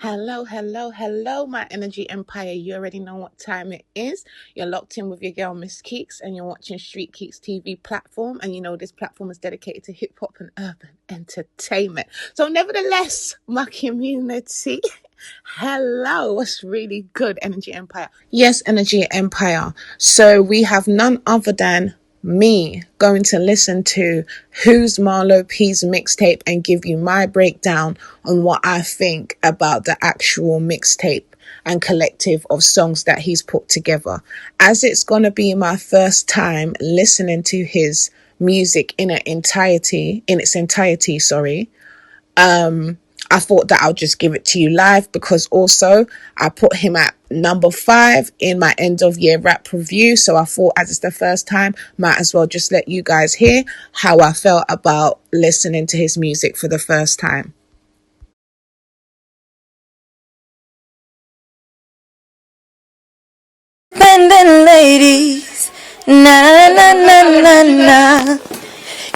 Hello, hello, hello, my energy empire. You already know what time it is. You're locked in with your girl, Miss Keeks, and you're watching Streetkeeks TV platform. And you know this platform is dedicated to hip hop and urban entertainment. So, nevertheless, my community, hello, what's really good, energy empire? Yes, energy empire. So, we have none other than me going to listen to Who's Marlow P's mixtape and give you my breakdown on what I think about the actual mixtape and collective of songs that he's put together. As it's going to be my first time listening to his music in its entirety, I thought that I'll just give it to you live because also I put him at number 5 in my end of year rap review. So I thought as it's the first time, might as well just let you guys hear how I felt about listening to his music for the first time. Independent ladies, na na na na na.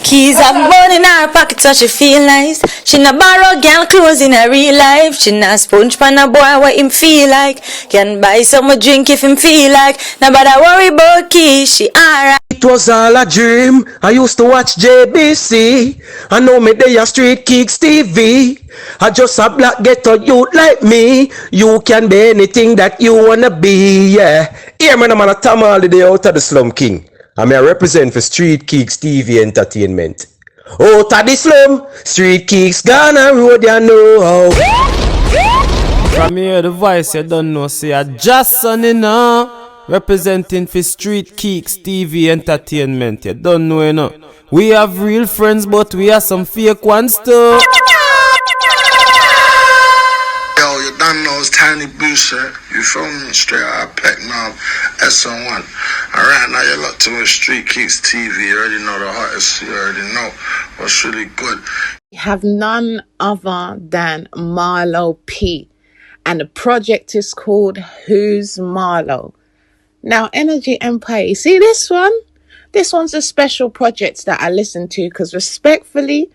Keys have money in her pocket so she feel nice. She na borrow girl clothes in her real life. She na sponge pan a boy what him feel like. Can buy some drink if him feel like. Nobody worry about keys, she alright. It was all a dream. I used to watch JBC. I know me they are Streetkeeks TV. I just a black ghetto youth like me. You can be anything that you wanna be, yeah. Here man, I'm a Tom all the day out of the slum king. I may represent for Streetkeeks TV Entertainment. Out of the slum, Streetkeeks gonna road you know how. From here the voice you don't know, say I just son representing for Streetkeeks TV Entertainment. You don't know, you know. We have real friends, but we have some fake ones too. Yo, you done those tiny bullshit. You feel me? Straight out of Peck now, SN1. Alright, now you're locked to with Streetkeeks TV. You already know the hottest. You already know what's really good. We have none other than Marlow P. And the project is called Who's Marlow? Now, Energy Empire, you see this one? This one's a special project that I listened to because respectfully,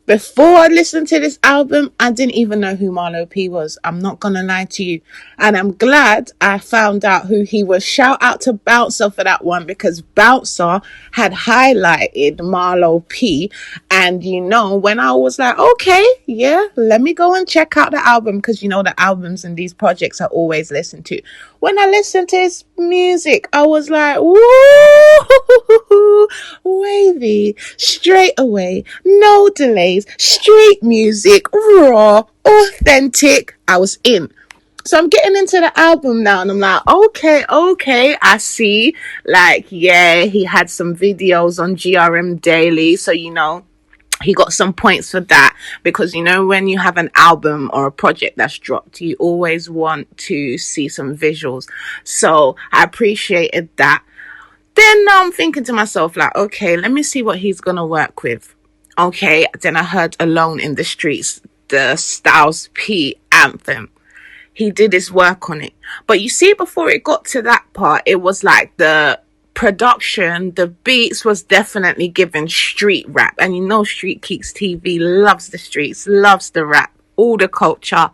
before I listened to this album, I didn't even know who Marlow P was. I'm not going to lie to you. And I'm glad I found out who he was. Shout out to Bouncer for that one because Bouncer had highlighted Marlow P. And, you know, when I was like, okay, yeah, let me go and check out the album because, you know, the albums and these projects I always listen to. When I listened to his music, I was like, woo, wavy, straight away, no delays, street music, raw, authentic. I was in. So I'm getting into the album now and I'm like, okay, I see. Like, yeah, he had some videos on GRM Daily. So, you know, he got some points for that because, you know, when you have an album or a project that's dropped, you always want to see some visuals. So I appreciated that. Then I'm thinking to myself, like, okay, let me see what he's going to work with. Okay, then I heard Alone in the Streets, the Styles P anthem. He did his work on it. But you see, before it got to that part, it was like the production, the beats was definitely given street rap. And you know Streetkeeks TV loves the streets, loves the rap, all the culture.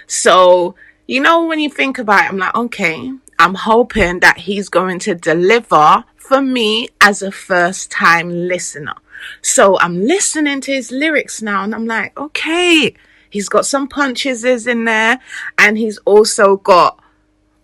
So, you know, when you think about it, I'm like, okay, I'm hoping that he's going to deliver for me as a first time listener. So I'm listening to his lyrics now and I'm like, okay, he's got some punches in there and he's also got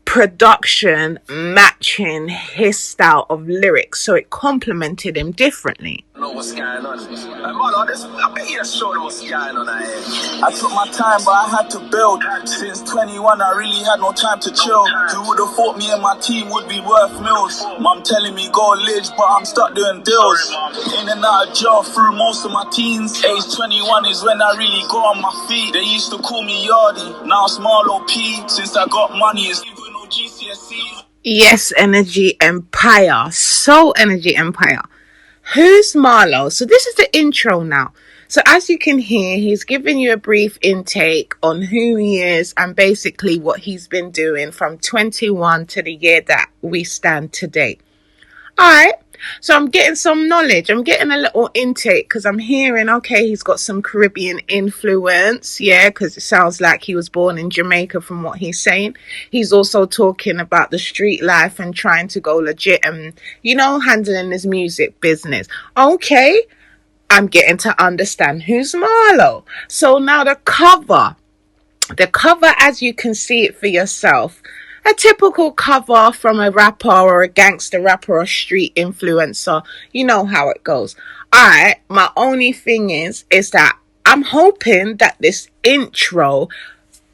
production matching his style of lyrics, so it complemented him differently. I know what's going on. I bet you sure what's going on. I took my time, but I had to build. Since 21, I really had no time to chill. Who would have thought me and my team would be worth millions? Mum telling me go lidge, but I'm stuck doing deals. In and out of jail through most of my teens. Age 21 is when I really go on my feet. They used to call me Yardy, now it's Marlow P. Since I got money, it's GCSEs. Yes, Energy Empire. So Energy Empire. Who's Marlow? So this is the intro now. So as you can hear, he's giving you a brief intake on who he is and basically what he's been doing from 21 to the year that we stand today. All right. So I'm getting some knowledge. I'm getting a little intake because I'm hearing, okay, he's got some Caribbean influence. Yeah, because it sounds like he was born in Jamaica from what he's saying. He's also talking about the street life and trying to go legit and, handling his music business. Okay, I'm getting to understand who's Marlow. So now the cover, as you can see it for yourself, a typical cover from a rapper or a gangster rapper or street influencer. You know how it goes. Alright, my only thing is that I'm hoping that this intro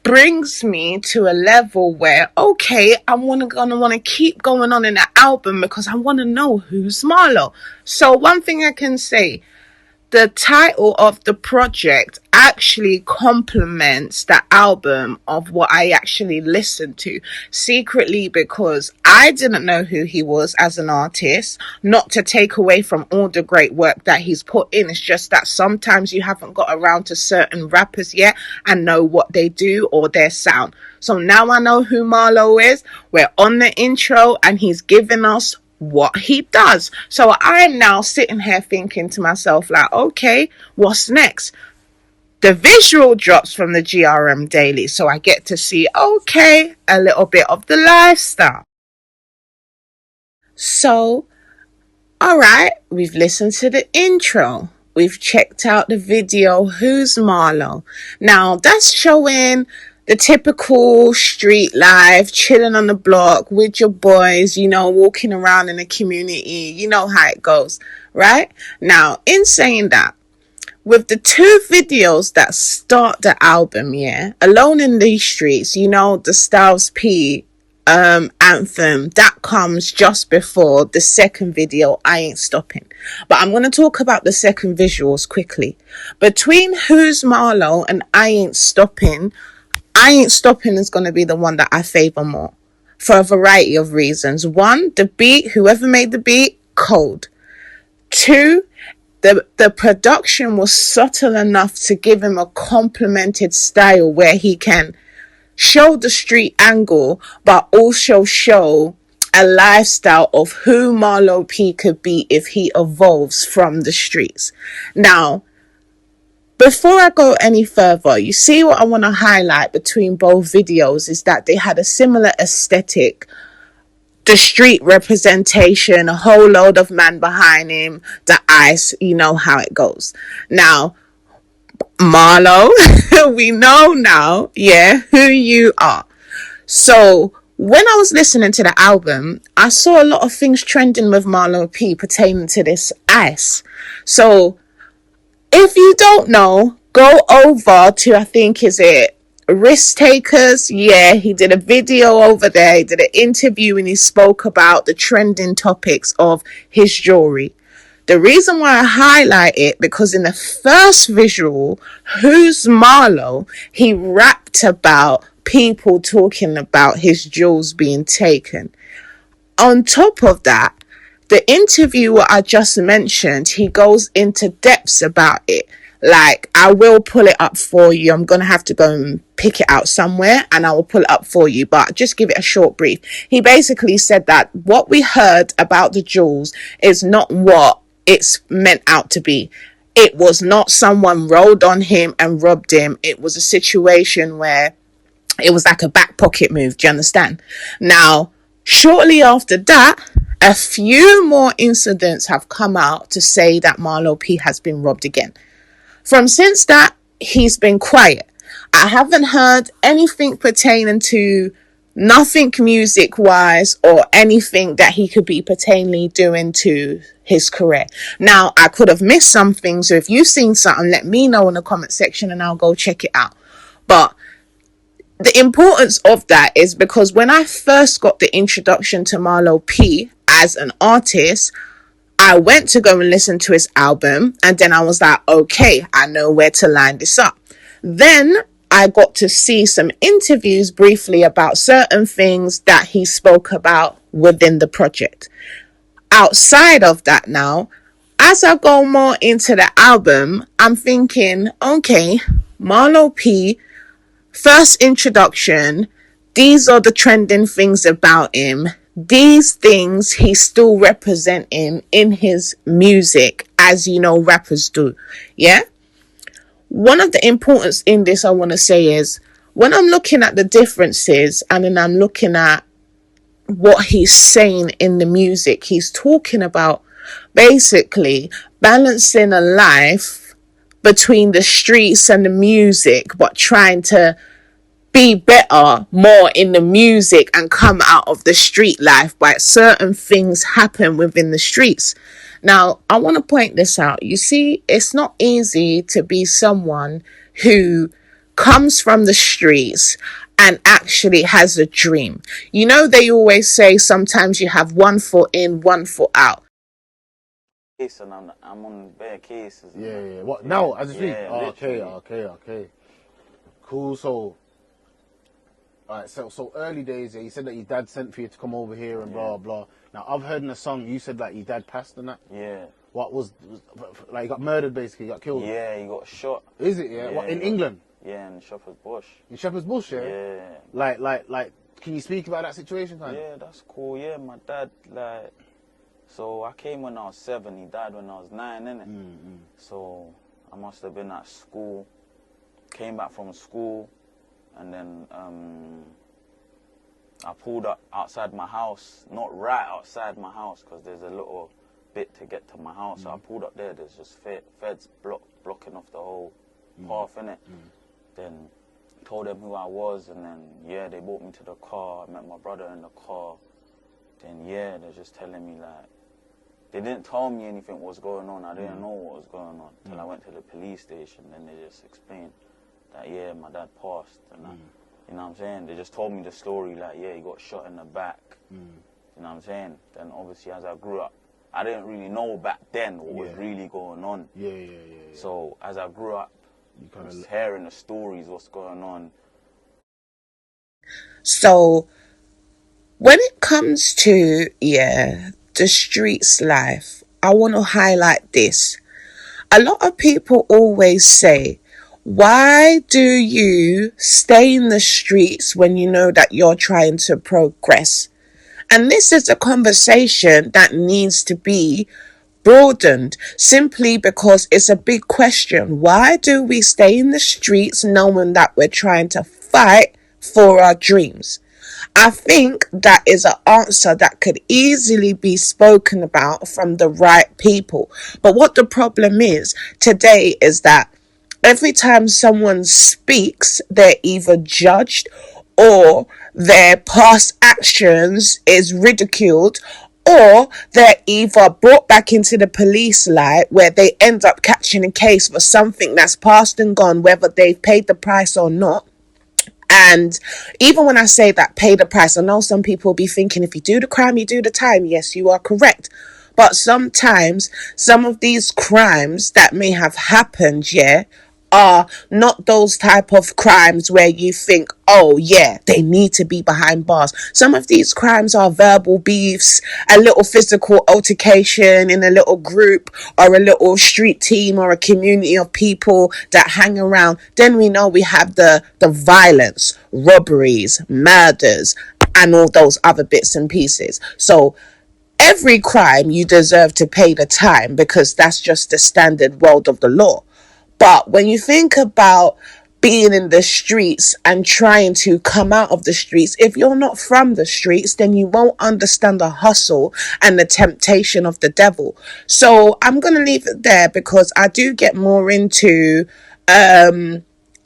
brings me to a level where, okay, I'm gonna want to keep going on in the album because I want to know who's Marlow. So one thing I can say, the title of the project actually complements the album of what I actually listened to secretly, because I didn't know who he was as an artist. Not to take away from all the great work that he's put in, it's just that sometimes you haven't got around to certain rappers yet and know what they do or their sound. So now I know who Marlow is. We're on the intro and he's giving us what he does. So I'm now sitting here thinking to myself, like, okay, what's next? The visual drops from the GRM Daily, so I get to see, okay, a little bit of the lifestyle. So, alright, we've listened to the intro. We've checked out the video, Who's Marlow? Now, that's showing the typical street life, chilling on the block with your boys, walking around in the community. You know how it goes, right? Now, in saying that, with the two videos that start the album, Alone in These Streets, the Styles P anthem that comes just before the second video, I Ain't Stopping. But I'm going to talk about the second visuals quickly. Between Who's Marlow and I Ain't Stopping is going to be the one that I favor more for a variety of reasons. One, the beat, whoever made the beat, cold. Two, the production was subtle enough to give him a complemented style where he can show the street angle, but also show a lifestyle of who Marlow P could be if he evolves from the streets. Now, before I go any further, you see what I want to highlight between both videos is that they had a similar aesthetic. The street representation, a whole load of man behind him, the ice, you know how it goes. Now, Marlow, we know now, who you are. So, when I was listening to the album, I saw a lot of things trending with Marlow P pertaining to this ice. So, if you don't know, go over to, I think, is it Risk Takers? Yeah, he did a video over there. He did an interview and he spoke about the trending topics of his jewelry. The reason why I highlight it, because in the first visual, Who's Marlow, he rapped about people talking about his jewels being taken. On top of that, the interviewer I just mentioned, he goes into depths about it. Like, I will pull it up for you. I'm going to have to go and pick it out somewhere and I will pull it up for you, but just give it a short brief. He basically said that what we heard about the jewels is not what it's meant out to be. It was not someone rolled on him and robbed him. It was a situation where it was like a back pocket move. Do you understand? Now, shortly after that, a few more incidents have come out to say that Marlow P has been robbed again. Since that, he's been quiet. I haven't heard anything pertaining to nothing music-wise or anything that he could be pertaining doing to his career. Now, I could have missed something, so if you've seen something, let me know in the comment section and I'll go check it out. But the importance of that is because when I first got the introduction to Marlow P as an artist, I went to go and listen to his album and then I was like, okay, I know where to line this up. Then I got to see some interviews briefly about certain things that he spoke about within the project. Outside of that now, as I go more into the album, I'm thinking, okay, Marlow P, first introduction, these are the trending things about him. these things he's still representing in his music, as you know rappers do. Yeah. One of the importance in this I want to say is, when I'm looking at the differences and then I'm looking at what he's saying in the music, he's talking about basically balancing a life between the streets and the music, but trying to be better more in the music and come out of the street life, but certain things happen within the streets. Now, I want to point this out. You see, it's not easy to be someone who comes from the streets and actually has a dream. You know, they always say sometimes you have one foot in, one foot out. And I'm on bare cases. Yeah. What now? As a speak? Yeah, Okay. Cool. So, alright. So early days. Yeah, you said that your dad sent for you to come over here and blah blah. Now I've heard in a song you said that your dad passed and that. Yeah. What was like? He got murdered basically. He got killed. Yeah, he got shot. Is it? Yeah. What in England? Yeah, in Shepherd's Bush. In Shepherd's Bush. Yeah. Yeah. Like. Can you speak about that situation, kind of? Yeah, that's cool. Yeah, my dad So I came when I was 7. He died when I was 9, innit? So I must have been at school. Came back from school, and then I pulled up outside my house. Not right outside my house, because there's a little bit to get to my house. So I pulled up there. There's just feds blocking off the whole path, innit? Then told them who I was, and then they brought me to the car. I met my brother in the car. Then they're just telling me they didn't tell me anything was going on. I didn't know what was going on till I went to the police station. Then they just explained that my dad passed, and you know what I'm saying. They just told me the story he got shot in the back. You know what I'm saying. Then obviously as I grew up, I didn't really know back then what was really going on. Yeah. So as I grew up, you was hearing the stories, what's going on. So when it comes to the streets life, I want to highlight this. A lot of people always say, why do you stay in the streets when you know that you're trying to progress? And this is a conversation that needs to be broadened, simply because it's a big question. Why do we stay in the streets knowing that we're trying to fight for our dreams? I think that is an answer that could easily be spoken about from the right people. But what the problem is today is that every time someone speaks, they're either judged or their past actions is ridiculed, or they're either brought back into the police light where they end up catching a case for something that's past and gone, whether they've paid the price or not. And even when I say that, pay the price, I know some people will be thinking, if you do the crime, you do the time. Yes, you are correct. But sometimes some of these crimes that may have happened, are not those type of crimes where you think, they need to be behind bars. Some of these crimes are verbal beefs, a little physical altercation in a little group, or a little street team, or a community of people that hang around. Then we know we have the violence, robberies, murders, and all those other bits and pieces. So every crime you deserve to pay the time, because that's just the standard world of the law. But when you think about being in the streets and trying to come out of the streets, if you're not from the streets, then you won't understand the hustle and the temptation of the devil. So I'm going to leave it there, because I do get more into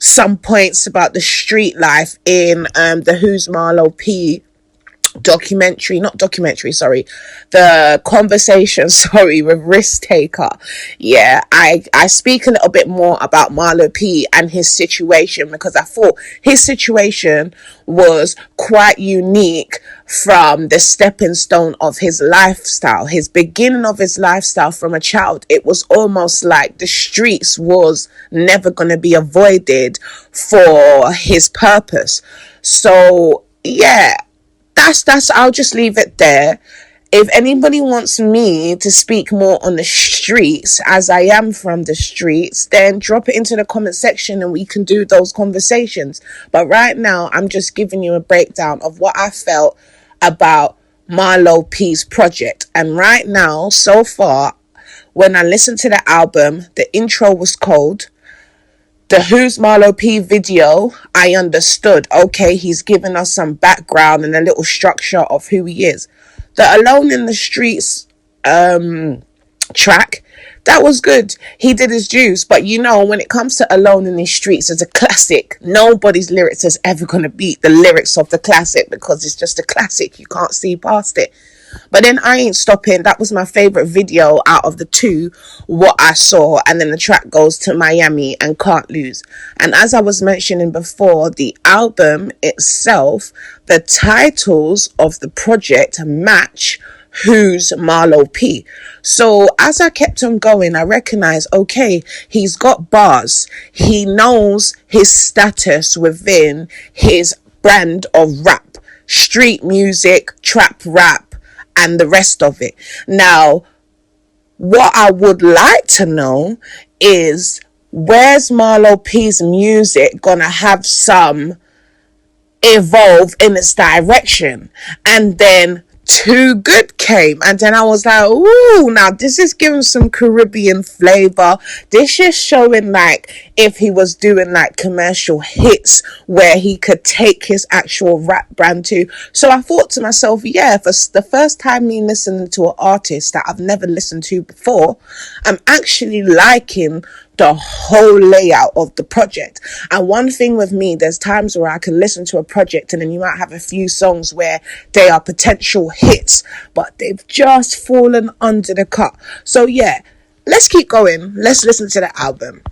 some points about the street life in the Who's Marlow P the conversation with Risk Taker. I speak a little bit more about Marlow P and his situation, because I thought his situation was quite unique from the stepping stone of his lifestyle, his beginning of his lifestyle from a child. It was almost like the streets was never going to be avoided for his purpose. So that's I'll just leave it there. If anybody wants me to speak more on the streets, as I am from the streets, then drop it into the comment section and we can do those conversations. But right now, I'm just giving you a breakdown of what I felt about Marlow P's project. And right now, so far, when I listened to the album, the intro was cold. The Who's Marlow P video, I understood. Okay, he's given us some background and a little structure of who he is. The Alone in the Streets track, that was good. He did his dues. But you know, when it comes to Alone in the Streets, it's a classic. Nobody's lyrics is ever going to beat the lyrics of the classic because it's just a classic. You can't see past it. But then I Ain't Stopping, that was my favourite video out of the two, what I saw. And then the track goes to Miami and Can't Lose. And as I was mentioning before, the album itself, the titles of the project match Who's Marlow P. So as I kept on going, I recognized, okay, he's got bars. He knows his status within his brand of rap, street music, trap rap, and the rest of it. Now, what I would like to know is, where's Marlow P's music gonna have some evolve in its direction? And then Too Good came, and then I was like, ooh, now this is giving some Caribbean flavor. This is showing like if he was doing like commercial hits where he could take his actual rap brand to. So I thought to myself, yeah, for the first time me listening to an artist that I've never listened to before, I'm actually liking the whole layout of the project. And one thing with me, there's times where I can listen to a project and then you might have a few songs where they are potential hits, but they've just fallen under the cut. So yeah, let's keep going. Let's listen to the album.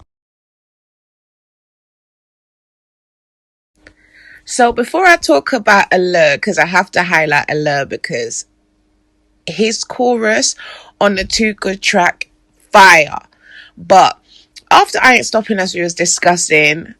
So before I talk about Allure, because I have to highlight Allure because his chorus on the Too Good track, fire. But after I Ain't Stopping, as we was discussing,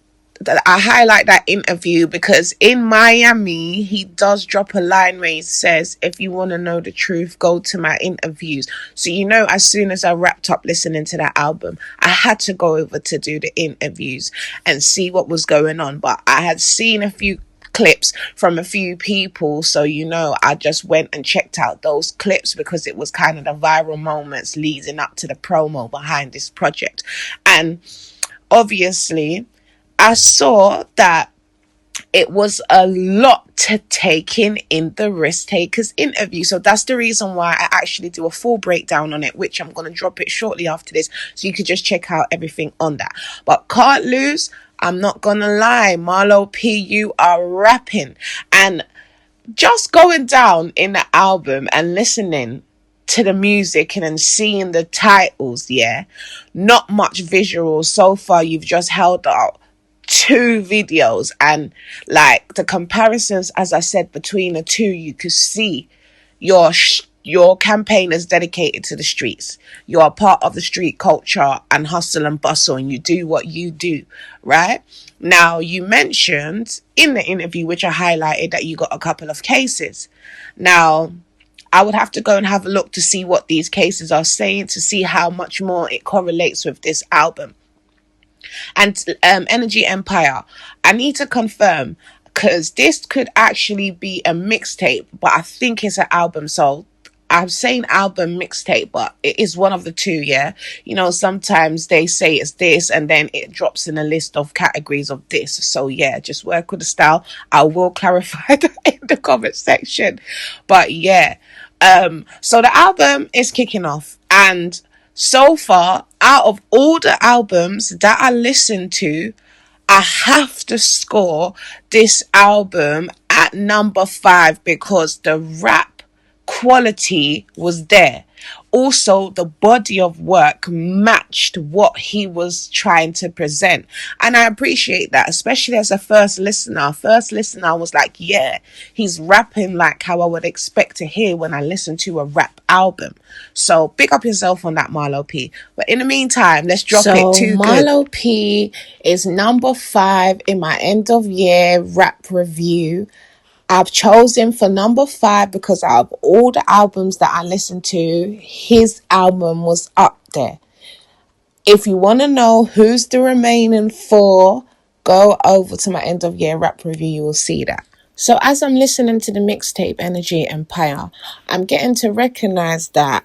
I highlight that interview because in Miami, he does drop a line where he says, if you want to know the truth, go to my interviews. So, you know, as soon as I wrapped up listening to that album, I had to go over to do the interviews and see what was going on. But I had seen a few clips from a few people, so you know, I just went and checked out those clips because it was kind of the viral moments leading up to the promo behind this project. And obviously I saw that it was a lot to take in the Risk Takers interview. So that's the reason why I actually do a full breakdown on it, which I'm going to drop it shortly after this, so you can just check out everything on that. But Can't Lose, I'm not gonna lie, Marlow P, you are rapping. And just going down in the album and listening to the music and then seeing the titles, yeah, not much visuals so far. You've just held out 2 videos, and like the comparisons, as I said, between the two, you could see your campaign is dedicated to the streets. You are part of the street culture and hustle and bustle, and you do what you do, right? Now, you mentioned in the interview, which I highlighted, that you got a couple of cases. Now, I would have to go and have a look to see what these cases are saying, to see how much more it correlates with this album. And Energy Empire, I need to confirm, because this could actually be a mixtape, but I think it's an album. So I'm saying album, mixtape, but it is one of the two, yeah? You know, sometimes they say it's this and then it drops in a list of categories of this. So yeah, just work with the style. I will clarify that in the comment section. But yeah, so the album is kicking off, and so far, out of all the albums that I listened to, I have to score this album at number 5 because the rap quality was there. Also, the body of work matched what he was trying to present. And I appreciate that, especially as a first listener. First listener was like, yeah, he's rapping like how I would expect to hear when I listen to a rap album. So big up yourself on that, Marlow P. But in the meantime, let's drop it to Marlow P is number 5 in my end of year rap review. I've chosen for number 5 because out of all the albums that I listened to, his album was up there. If you want to know who's the remaining 4, go over to my end of year rap review, you will see that. So as I'm listening to the mixtape Energy Empire, I'm getting to recognize that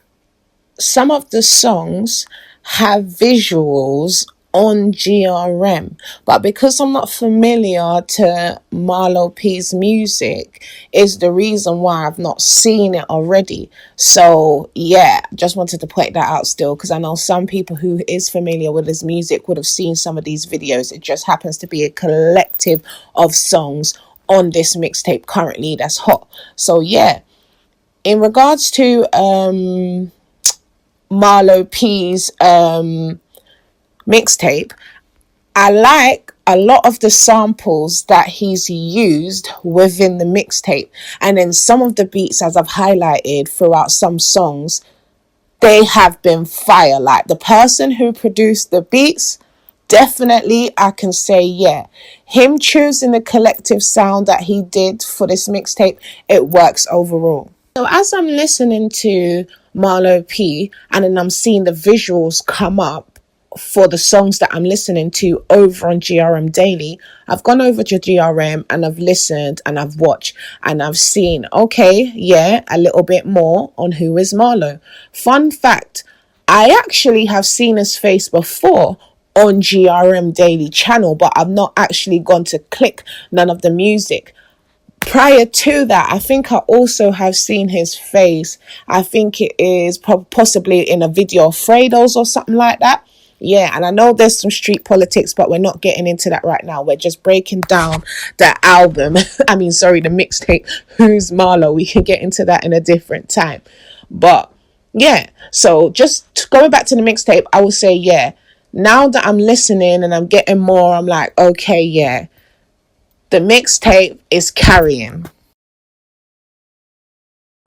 some of the songs have visuals on GRM, but because I'm not familiar to Marlow P's music is the reason why I've not seen it already. So yeah, just wanted to point that out still, because I know some people who is familiar with his music would have seen some of these videos. It just happens to be a collective of songs on this mixtape currently that's hot. So yeah, in regards to Marlow P's mixtape, I like a lot of the samples that he's used within the mixtape, and then some of the beats, as I've highlighted throughout some songs, they have been fire. Like the person who produced the beats, definitely I can say yeah, him choosing the collective sound that he did for this mixtape, it works overall. So as I'm listening to Marlow P and then I'm seeing the visuals come up for the songs that I'm listening to over on GRM Daily, I've gone over to GRM and I've listened and I've watched and I've seen, okay, yeah, a little bit more on who is Marlow. Fun fact, I actually have seen his face before on GRM Daily channel, but I've not actually gone to click none of the music. Prior to that, I think I also have seen his face. I think it is possibly in a video of Fredo's or something like that. Yeah, and I know there's some street politics, but we're not getting into that right now. We're just breaking down the album. The mixtape, Who's Marlow? We can get into that in a different time. But yeah, so just going back to the mixtape, I will say, yeah, now that I'm listening and I'm getting more, I'm like, okay, yeah, the mixtape is carrying.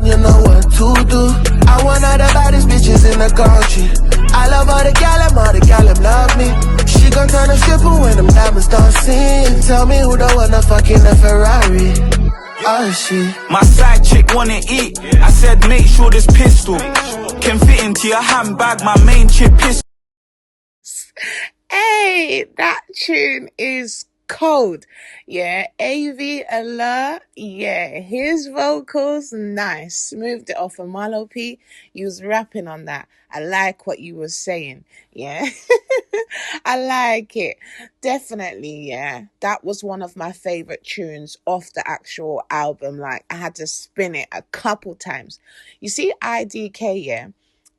You know what to do. I want all the baddest bitches in the country. I love all the gal love me. She gon' turn a stripper when them diamonds don't sing. Tell me who the one to fuck in the Ferrari. Oh shit. My side chick wanna eat. I said make sure this pistol can fit into your handbag. My main chick pistol. Hey, that tune is cold. Yeah, AV alert. Yeah, his vocals, nice. Smoothed it off of Marlow P. You was rapping on that. I like what you were saying. Yeah, I like it. Definitely, yeah. That was one of my favorite tunes off the actual album. Like, I had to spin it a couple times. You see IDK, yeah?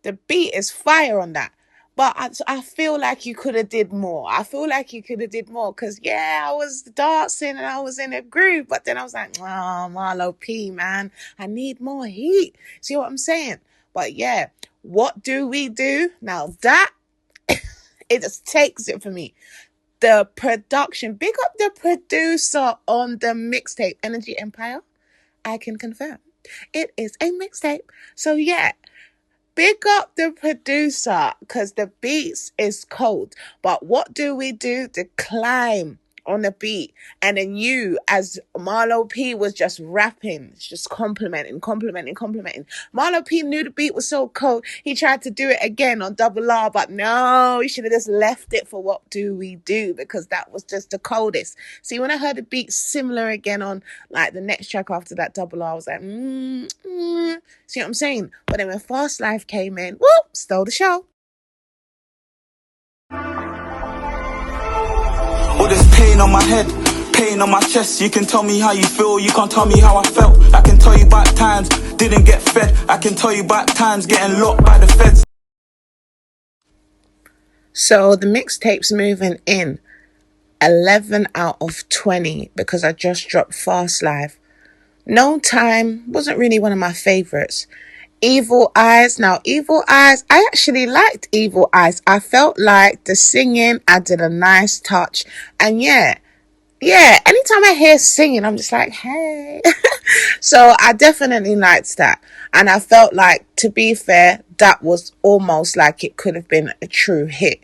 The beat is fire on that. But I feel like you could have did more. Because, yeah, I was dancing and I was in a groove. But then I was like, oh, Marlow P, man, I need more heat. See what I'm saying? But, yeah, what do we do? Now, that, it just takes it for me. The production. Big up the producer on the mixtape, Energy Empire. I can confirm. It is a mixtape. So, yeah. Big up the producer, because the beats is cold. But what do we do to climb on the beat? And then you, as Marlow P was just rapping, just complimenting. Marlow P knew the beat was so cold, he tried to do it again on Double R, but no, he should have just left it for What Do We Do, because that was just the coldest. See, when I heard the beat similar again on like the next track after that Double R, I was like, see what I'm saying? But then when Fast Life came in, whoop, stole the show. All this pain on my head, pain on my chest. You can tell me how you feel, you can't tell me how I felt. I can tell you about times didn't get fed. I can tell you about times getting locked by the feds. So the mixtape's moving in 11 out of 20 because I just dropped Fast Life. No Time wasn't really one of my favorites. Evil Eyes. Now, Evil Eyes, I actually liked Evil Eyes. I felt like the singing added a nice touch. And yeah, anytime I hear singing, I'm just like, hey. So I definitely liked that. And I felt like, to be fair, that was almost like it could have been a true hit.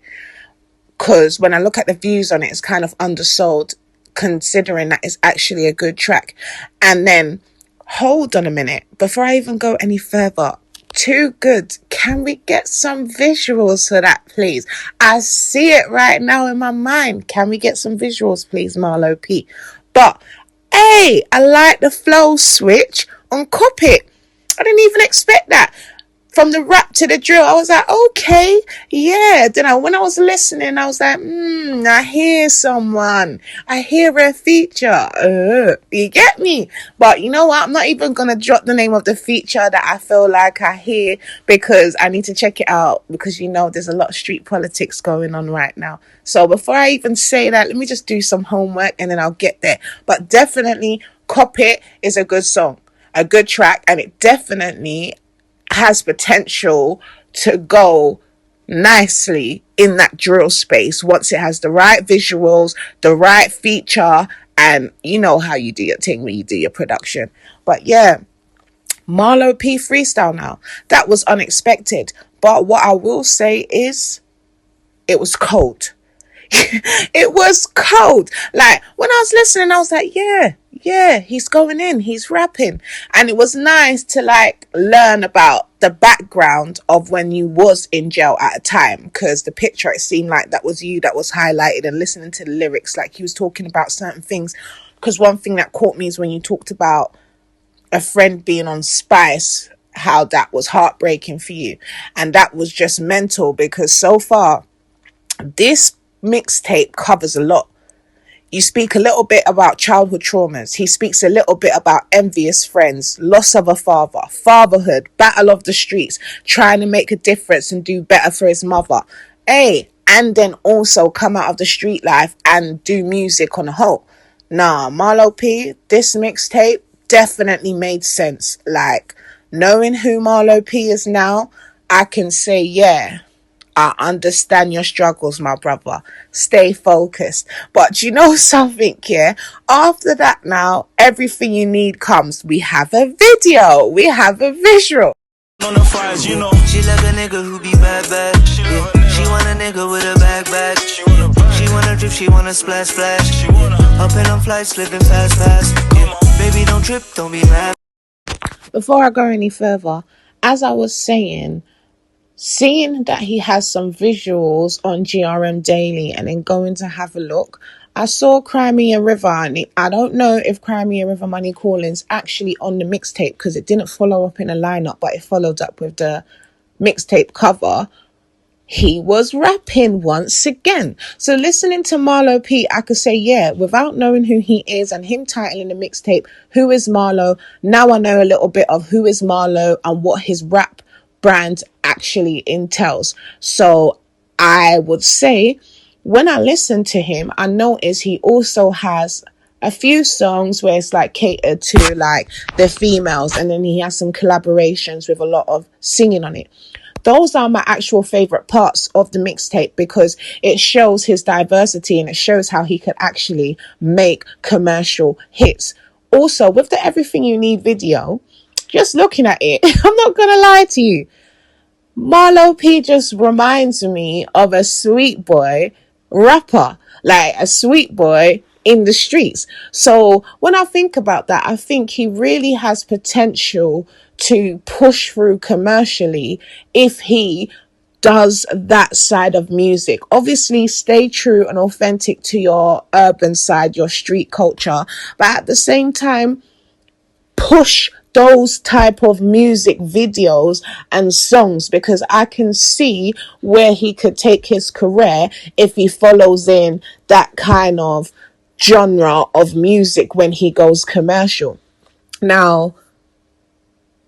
Because when I look at the views on it, it's kind of undersold, considering that it's actually a good track. And then, hold on a minute, before I even go any further, Too Good, can we get some visuals for that, please? I see it right now in my mind. Can we get some visuals, please, Marlow P? But Hey, I like the flow switch on Cop It. I didn't even expect that. From the rap to the drill, I was like, okay, yeah. Then when I was listening, I was like, I hear someone. I hear a feature. You get me? But you know what? I'm not even going to drop the name of the feature that I feel like I hear because I need to check it out because, there's a lot of street politics going on right now. So before I even say that, let me just do some homework and then I'll get there. But definitely, Cop It is a good song, a good track, and it definitely has potential to go nicely in that drill space once it has the right visuals, the right feature, and you know how you do your thing when you do your production. But yeah, Marlow P freestyle now. That was unexpected. But what I will say is it was cold. It was cold. Like when I was listening, I was like, yeah, he's going in, he's rapping. And it was nice to like learn about the background of when you was in jail at a time, because the picture, it seemed like that was you that was highlighted, and listening to the lyrics, like he was talking about certain things. Because one thing that caught me is when you talked about a friend being on Spice, how that was heartbreaking for you. And that was just mental, because so far this mixtape covers a lot. You speak a little bit about childhood traumas. He speaks a little bit about envious friends, loss of a father, fatherhood, battle of the streets, trying to make a difference and do better for his mother. Hey, and then also come out of the street life and do music on a whole. Nah, Marlow P, this mixtape definitely made sense. Like, knowing who Marlow P is now, I can say, yeah, I understand your struggles, my brother. Stay focused. But you know something, yeah? After that now, everything you need comes. We have a video. We have a visual. On the fries, She like a nigga who be bad. Yeah. She want a nigga with a bag. She wanna drip, she wanna splash. Up in on flights, living fast. Yeah. Baby, don't trip, don't be mad. Before I go any further, as I was saying, seeing that he has some visuals on GRM Daily and then going to have a look, I saw Crimea River, and I don't know if Crimea River Money Calling's actually on the mixtape because it didn't follow up in a lineup, but it followed up with the mixtape cover. He was rapping once again. So listening to Marlow P, I could say, yeah, without knowing who he is and him titling the mixtape, Who is Marlow? Now I know a little bit of who is Marlow and what his rap brand actually entails. So I would say when I listen to him, I notice he also has a few songs where it's like catered to like the females, and then he has some collaborations with a lot of singing on it. Those are my actual favorite parts of the mixtape because it shows his diversity and it shows how he could actually make commercial hits. Also, with the Everything You Need video, just looking at it, I'm not going to lie to you, Marlow P just reminds me of a sweet boy rapper, like a sweet boy in the streets. So when I think about that, I think he really has potential to push through commercially if he does that side of music. Obviously, stay true and authentic to your urban side, your street culture, but at the same time, push those type of music videos and songs, because I can see where he could take his career if he follows in that kind of genre of music when he goes commercial. Now,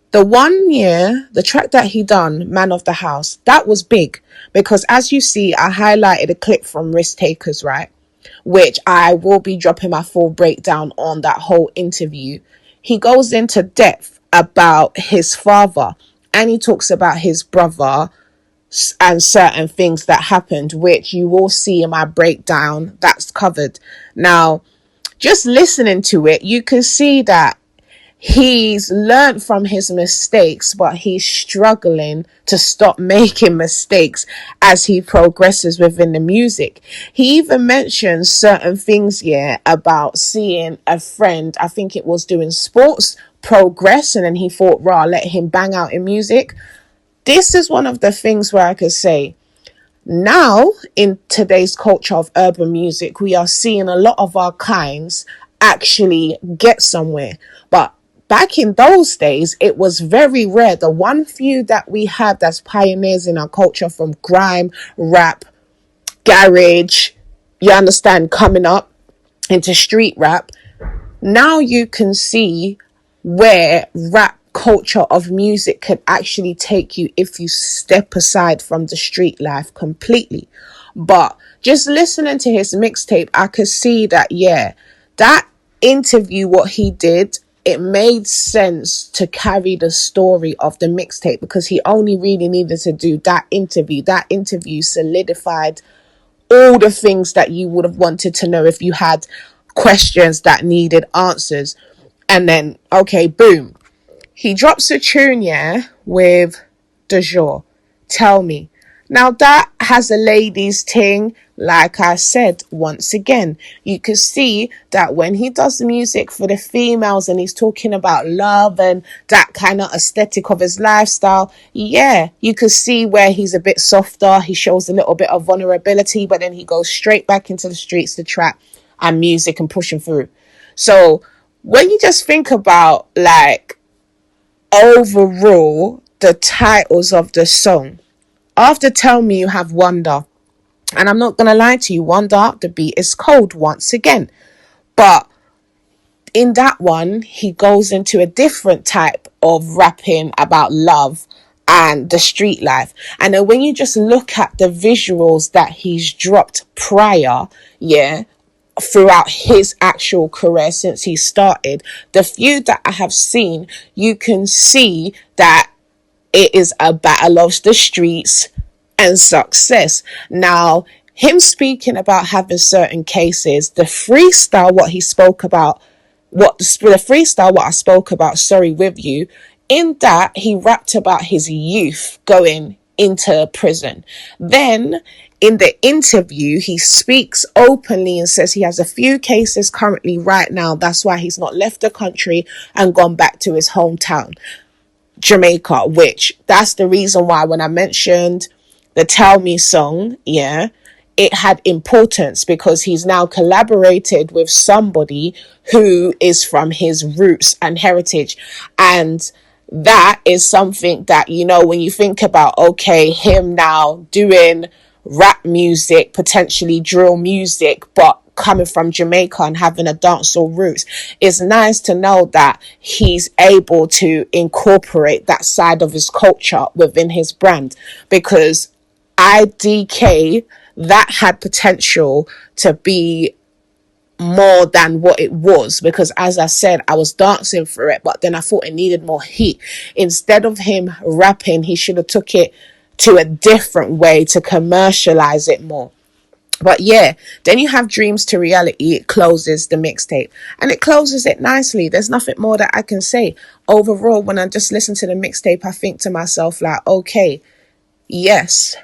the 1 year, the track that he done, Man of the House, that was big because as you see, I highlighted a clip from Risk Takers, right? Which I will be dropping my full breakdown on that whole interview. He goes into depth about his father and he talks about his brother and certain things that happened, which you will see in my breakdown that's covered. Now, just listening to it, you can see that he's learned from his mistakes, but he's struggling to stop making mistakes as he progresses within the music. He even mentions certain things here about seeing a friend, I think it was doing sports, progress, and then he thought, rah, let him bang out in music. This is one of the things where I could say, now in today's culture of urban music, we are seeing a lot of our kinds actually get somewhere. But back in those days, it was very rare. The one few that we have that's pioneers in our culture, from grime, rap, garage, you understand, coming up into street rap, now you can see where rap culture of music could actually take you if you step aside from the street life completely. But just listening to his mixtape, I could see that, yeah, that interview, what he did, it made sense to carry the story of the mixtape, because he only really needed to do that interview. That interview solidified all the things that you would have wanted to know if you had questions that needed answers. And then, okay, boom, he drops a tune, yeah, with De Jour, Tell Me. Now that has a ladies thing. Like I said, once again, you can see that when he does music for the females and he's talking about love and that kind of aesthetic of his lifestyle, yeah, you can see where he's a bit softer. He shows a little bit of vulnerability, but then he goes straight back into the streets to trap and music and pushing through. So when you just think about, like, overall the titles of the song, after Tell Me you have Wonder, and I'm not gonna lie to you, Wonder, the beat is cold once again, but in that one he goes into a different type of rapping about love and the street life. And then when you just look at the visuals that he's dropped prior, yeah, throughout his actual career since he started, the few that I have seen, you can see that it is a battle of the streets and success. Now, him speaking about having certain cases, the freestyle, what he spoke about, what I spoke about, sorry, with you, in that he rapped about his youth going into prison. Then in the interview, he speaks openly and says he has a few cases currently right now. That's why he's not left the country and gone back to his hometown, Jamaica, which that's the reason why when I mentioned the Tell Me song, yeah, it had importance, because he's now collaborated with somebody who is from his roots and heritage. And that is something that, you know, when you think about, okay, him now doing rap music, potentially drill music, but coming from Jamaica and having a dancehall roots, it's nice to know that he's able to incorporate that side of his culture within his brand, because IDK, that had potential to be more than what it was, because as I said, I was dancing for it, but then I thought it needed more heat. Instead of him rapping, he should have took it to a different way to commercialize it more. But yeah, then you have Dreams to Reality. It closes the mixtape, and it closes it nicely. There's nothing more that I can say. Overall, when I just listen to the mixtape, I think to myself, like, okay, yes,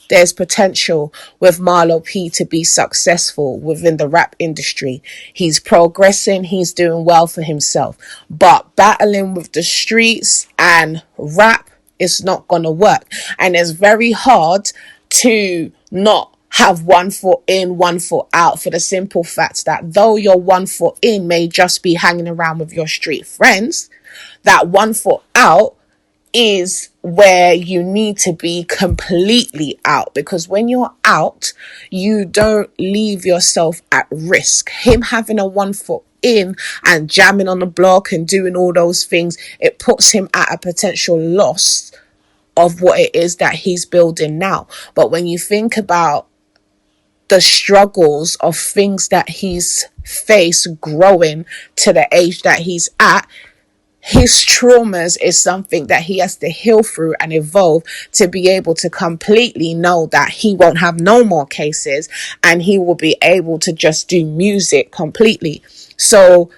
there's potential with Marlow P to be successful within the rap industry. He's progressing, he's doing well for himself. But battling with the streets and rap is not going to work. And it's very hard to not have one foot in, one foot out, for the simple fact that though your one foot in may just be hanging around with your street friends, that one foot out is where you need to be completely out, because when you're out, you don't leave yourself at risk. Him having a one foot in and jamming on the block and doing all those things, it puts him at a potential loss of what it is that he's building now. But when you think about the struggles of things that he's faced growing to the age that he's at, his traumas is something that he has to heal through and evolve to be able to completely know that he won't have no more cases and he will be able to just do music completely. So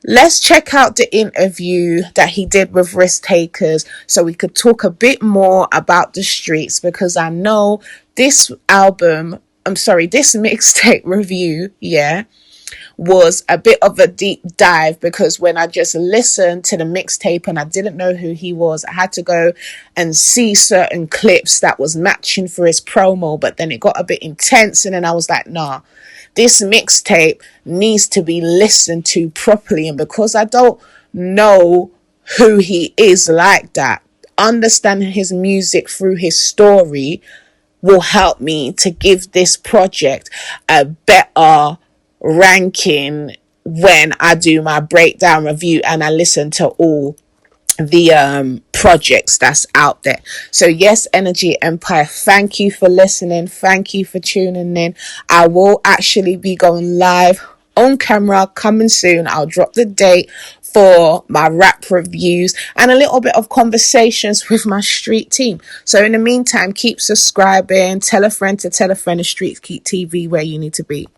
let's check out the interview that he did with Risk Takers so we could talk a bit more about the streets, because I know this mixtape review, yeah, was a bit of a deep dive, because when I just listened to the mixtape and I didn't know who he was, I had to go and see certain clips that was matching for his promo, but then it got a bit intense and then I was like, nah, this mixtape needs to be listened to properly. And because I don't know who he is like that, understanding his music through his story will help me to give this project a better ranking when I do my breakdown review and I listen to all the projects that's out there. So yes, Energy Empire, thank you for listening, thank you for tuning in. I will actually be going live on camera coming soon. I'll drop the date for my rap reviews and a little bit of conversations with my street team. So in the meantime, keep subscribing, tell a friend to tell a friend of Streetkeeks TV where you need to be.